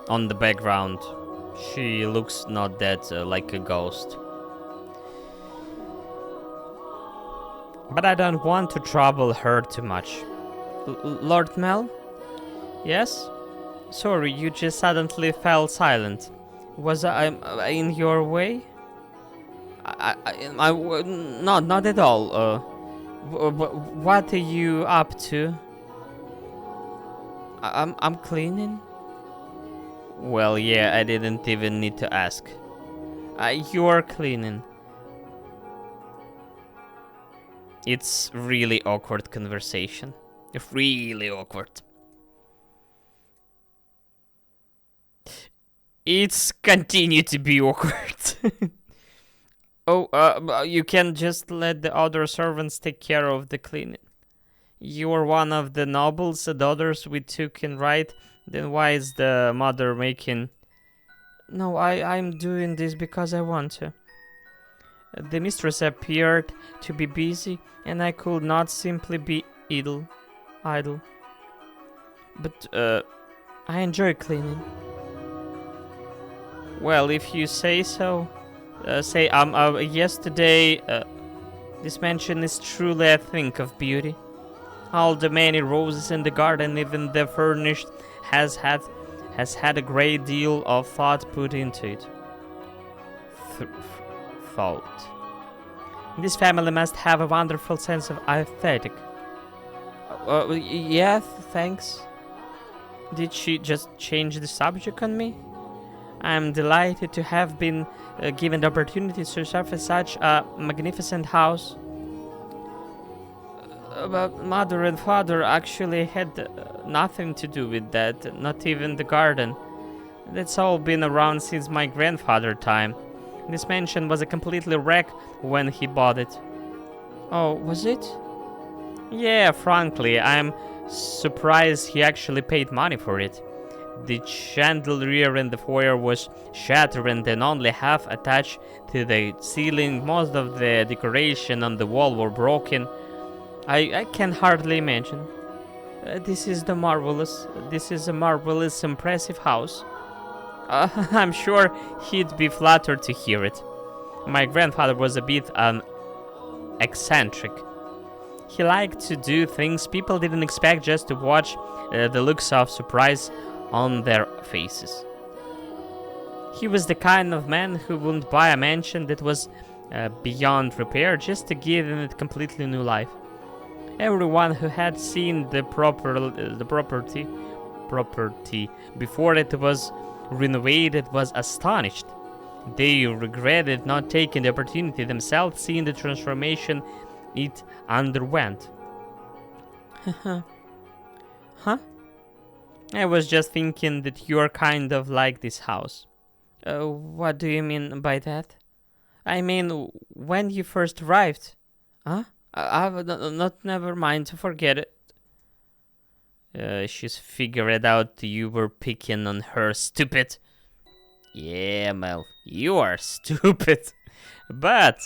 Speaker 1: on the background, she looks not that like a ghost. But I don't want to trouble her too much. Lord Mel? Yes? Sorry, you just suddenly fell silent. Was I in your way? Not at all. What are you up to? I'm cleaning. Well, yeah, I didn't even need to ask. You're cleaning. It's really awkward conversation. Really awkward. It's continue to be awkward. Oh, you can just let the other servants take care of the cleaning. You're one of the nobles, the daughters we took in right. Then why is the mother making... No, I'm doing this because I want to. The mistress appeared to be busy, and I could not simply be idle. But, I enjoy cleaning. Well, if you say so. Yesterday, this mansion is truly a thing of beauty. All the many roses in the garden, even the furnished, has had a great deal of thought put into it. Thought. This family must have a wonderful sense of aesthetic. Yeah, thanks. Did she just change the subject on me? I'm delighted to have been given the opportunity to surface such a magnificent house. But mother and father actually had nothing to do with that, not even the garden. That's all been around since my grandfather's time. This mansion was a completely wreck when he bought it. Oh, was it? Yeah, frankly, I'm surprised he actually paid money for it. The chandelier in the foyer was shattered and only half attached to the ceiling. Most of the decoration on the wall were broken. I can hardly imagine. This is a marvelous, impressive house. I'm sure he'd be flattered to hear it. My grandfather was a bit eccentric. He liked to do things people didn't expect just to watch the looks of surprise on their faces. He was the kind of man who wouldn't buy a mansion that was beyond repair just to give it completely new life. Everyone who had seen the property before it was renovated was astonished. They regretted not taking the opportunity themselves, seeing the transformation it underwent. Huh? I was just thinking that you're kind of like this house. What do you mean by that? I mean, when you first arrived. Huh? Not never mind, forget it. She's figured out you were picking on her, stupid. Yeah, Mel, you are stupid. But,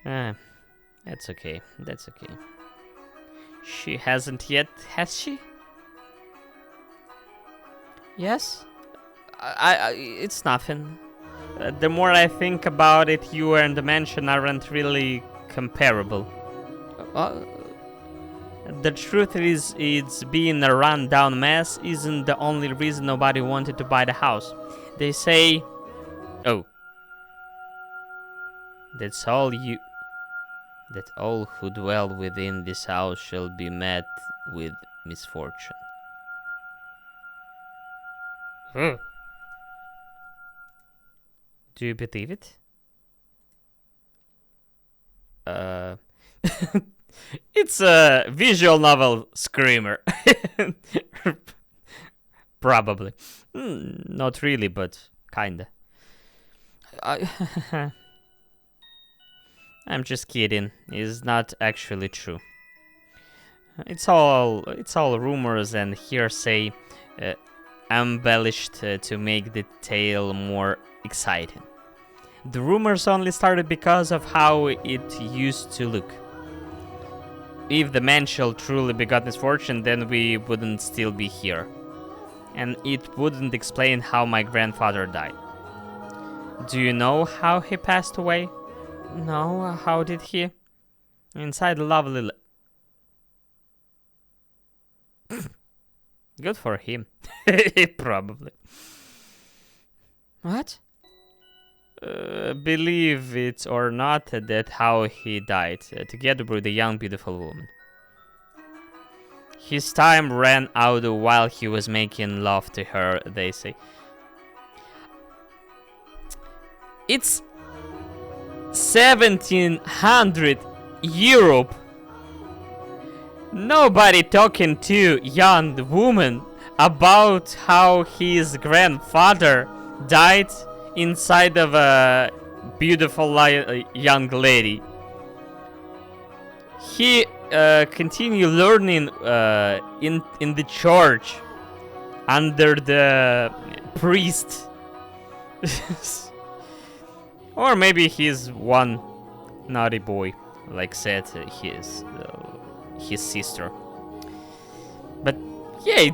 Speaker 1: that's okay, that's okay. She hasn't yet, has she? Yes? It's nothing. The more I think about it, you and the mansion aren't really comparable. Uh, the truth is, it's being a run-down mess isn't the only reason nobody wanted to buy the house. They say... Oh. That's all you... That all who dwell within this house shall be met with misfortune. Do you believe it? It's a visual novel screamer. Probably. Not really, but kinda. I'm just kidding. It's not actually true. It's all rumors and hearsay, embellished to make the tale more exciting. The rumors only started because of how it used to look. If the man shall truly begot misfortune, then we wouldn't still be here. And it wouldn't explain how my grandfather died. Do you know how he passed away? No, how did he? Inside a lovely... Good for him. Probably. What? Believe it or not, that how he died, together with a young beautiful woman. His time ran out while he was making love to her, they say. It's 1700 Europe. Nobody talking to young woman about how his grandfather died inside of a beautiful young lady. He continue learning in the church under the priest. Or maybe he's one naughty boy, like said his sister. But yeah,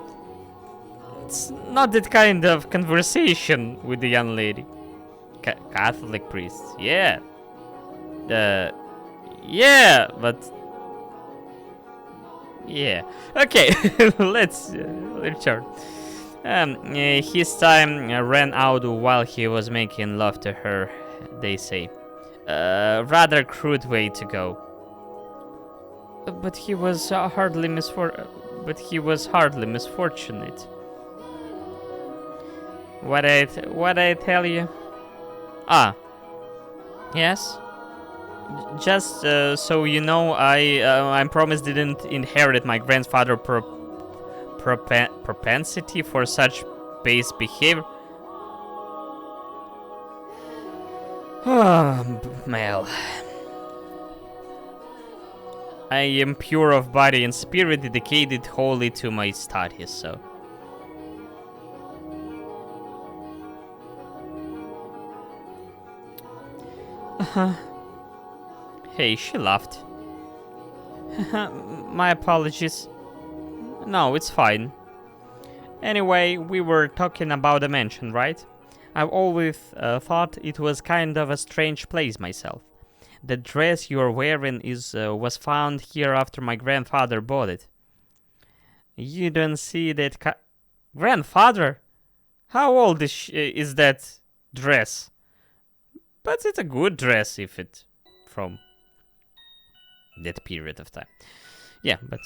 Speaker 1: it's not that kind of conversation with the young lady. Catholic priest, yeah. Yeah, but yeah. Okay, let's turn. His time ran out while he was making love to her, they say. Rather crude way to go. But he was hardly misfortunate. What I tell you? Ah, yes. Just so you know, I promise didn't inherit my grandfather's propensity for such base behavior. Mel. I am pure of body and spirit, dedicated wholly to my studies, so... Hey, she laughed. My apologies. No, it's fine. Anyway, we were talking about the mansion, right? I've always thought it was kind of a strange place myself. The dress you're wearing was found here after my grandfather bought it. You don't see that grandfather? How old is that dress? But it's a good dress if it's from that period of time. Yeah, but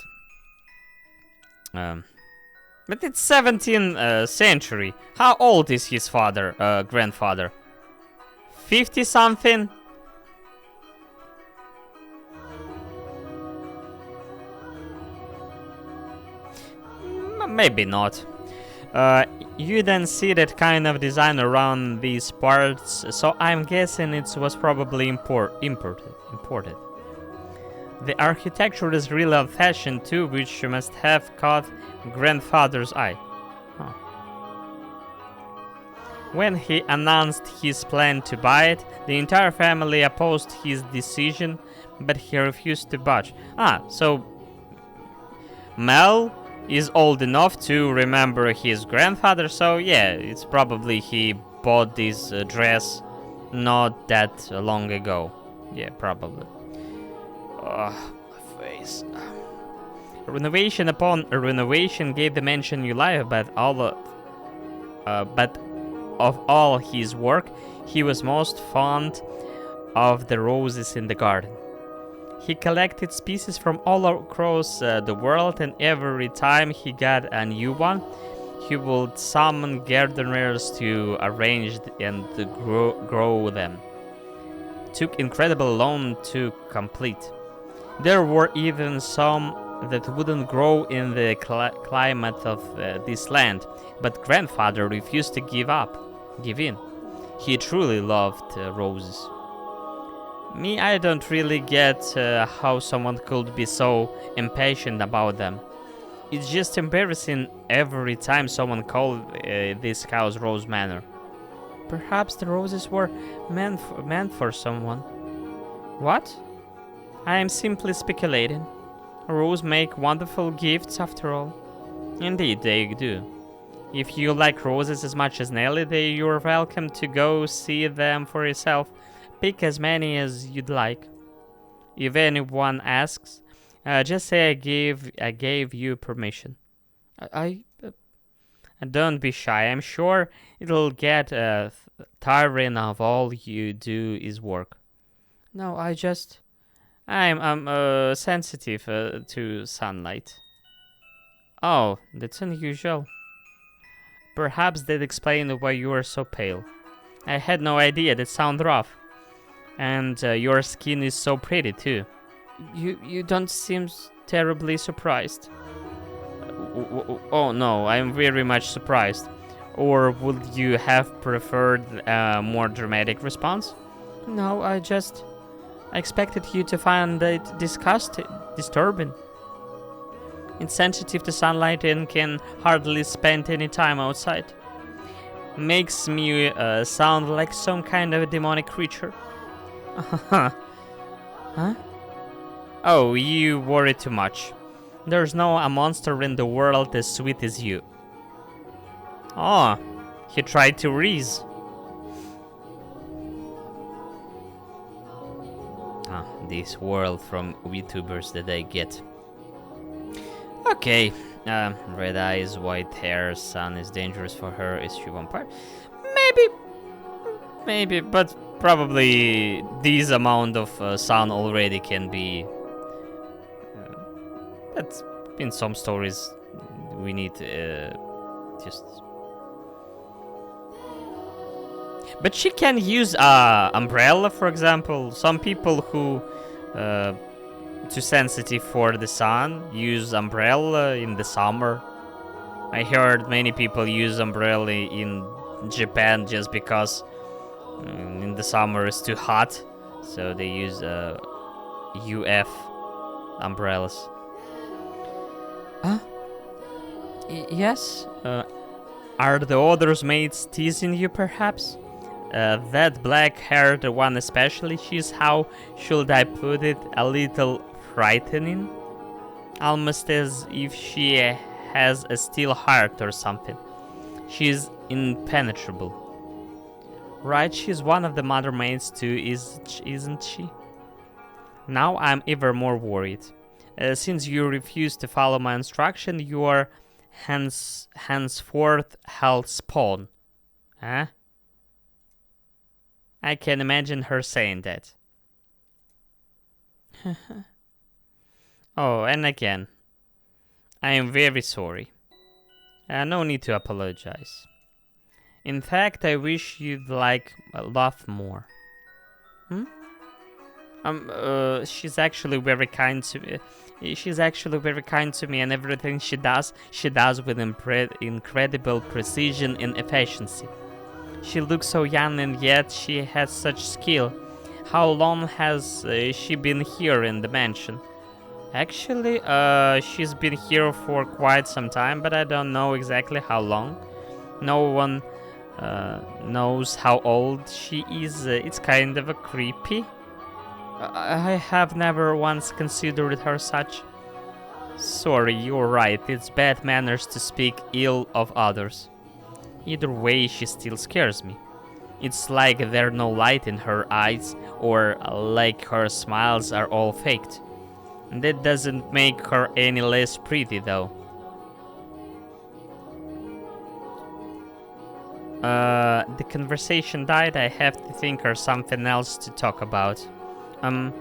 Speaker 1: it's 17th century. How old is his grandfather? 50 something? Maybe not. Uh, you then see that kind of design around these parts, so I'm guessing it was probably imported. The architecture is really old-fashioned too, which must have caught grandfather's eye. Huh. When he announced his plan to buy it, the entire family opposed his decision, but he refused to budge. So Mel is old enough to remember his grandfather, so yeah, it's probably he bought this dress not that long ago. Yeah, probably. My face. Renovation upon renovation gave the mansion new life, but of all his work, he was most fond of the roses in the garden. He collected species from all across the world, and every time he got a new one, he would summon gardeners to arrange and to grow them. Took incredible long to complete. There were even some that wouldn't grow in the climate of this land, but grandfather refused to give in. He truly loved roses. Me, I don't really get how someone could be so impatient about them. It's just embarrassing every time someone calls this house Rose Manor. Perhaps the roses were meant for someone. What? I am simply speculating. Roses make wonderful gifts after all. Indeed, they do. If you like roses as much as Nelly, you're welcome to go see them for yourself. Pick as many as you'd like. If anyone asks, just say I gave you permission. Don't be shy. I'm sure it'll get tiring of all you do is work. No, I'm sensitive to sunlight. Oh, that's unusual. Perhaps that explains why you are so pale. I had no idea. That sounds rough. And your skin is so pretty too. You don't seem terribly surprised. Oh no, I'm very much surprised. Or would you have preferred a more dramatic response? No, I expected you to find it disturbing. It's sensitive to sunlight and can hardly spend any time outside. Makes me sound like some kind of a demonic creature. Huh? Oh, you worry too much. There's no a monster in the world as sweet as you. Oh, he tried to reason. This world from VTubers that I get. Okay, red eyes, white hair, sun is dangerous for her. Is she vampire? Maybe, but probably this amount of sun already can be. But in some stories, we need just. But she can use umbrella, for example. Some people who too sensitive for the sun use umbrella in the summer. I heard many people use umbrella in Japan just because in the summer it's too hot, so they use UF umbrellas. Yes. Are the others mates teasing you, perhaps? That black-haired one especially, she's, how should I put it, a little frightening? Almost as if she has a steel heart or something. She's impenetrable. Right, she's one of the mother maids too, isn't she? Now I'm even more worried. Since you refuse to follow my instruction, you are henceforth held spawn. Huh? I can imagine her saying that. Oh, and again, I am very sorry. No need to apologize. In fact, I wish you'd like laugh more. She's actually very kind to me. She's actually very kind to me, and everything she does with incredible precision and efficiency. She looks so young, and yet she has such skill. How long has she been here in the mansion? Actually, she's been here for quite some time, but I don't know exactly how long. No one knows how old she is. It's kind of a creepy. I have never once considered her such. Sorry, you're right. It's bad manners to speak ill of others. Either way, she still scares me. It's like there's no light in her eyes, or like her smiles are all faked. That doesn't make her any less pretty, though. The conversation died. I have to think of something else to talk about. Um,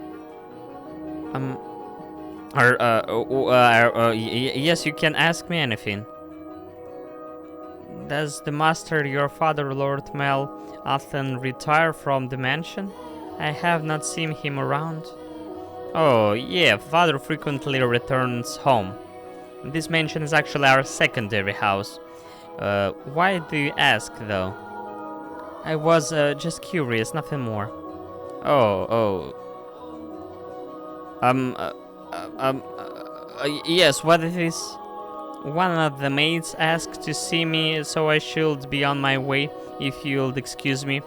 Speaker 1: yes, you can ask me anything. Does the master, your father, Lord Mel, often retire from the mansion? I have not seen him around. Oh, yeah, father frequently returns home. This mansion is actually our secondary house. Why do you ask, though? I was just curious, nothing more. Oh. Yes, what it is? One of the maids asked to see me, so I should be on my way, if you'll excuse me.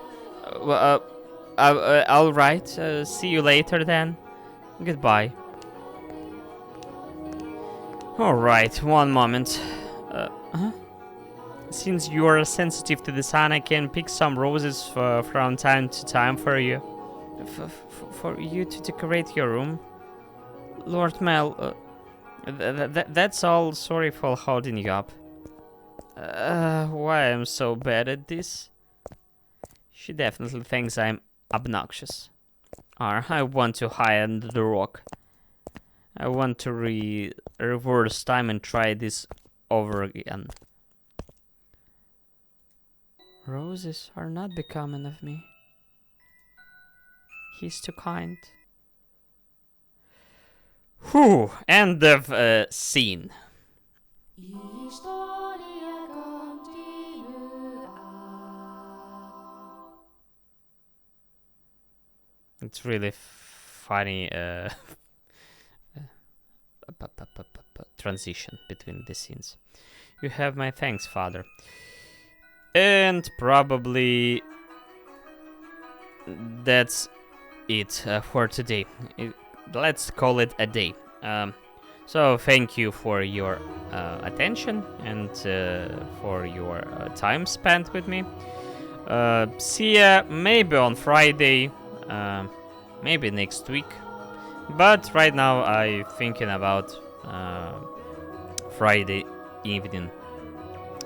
Speaker 1: Alright, see you later then. Goodbye. Alright, one moment. Huh? Since you are sensitive to the sun, I can pick some roses from time to time for you. For you to decorate your room? Lord Mel, that's all. Sorry for holding you up. Why I'm so bad at this? She definitely thinks I'm obnoxious. Or I want to hide under the rock. I want to reverse time and try this over again. Roses are not becoming of me. He's too kind. Whew, end of scene. It's really funny transition between the scenes. You have my thanks, father. And probably that's it for today. Let's call it a day. So thank you for your attention and for your time spent with me. See ya maybe on Friday, maybe next week. But right now I'm thinking about Friday evening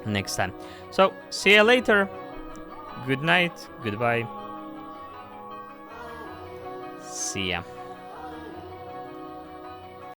Speaker 1: next time. So see ya later. Good night. Goodbye. See ya.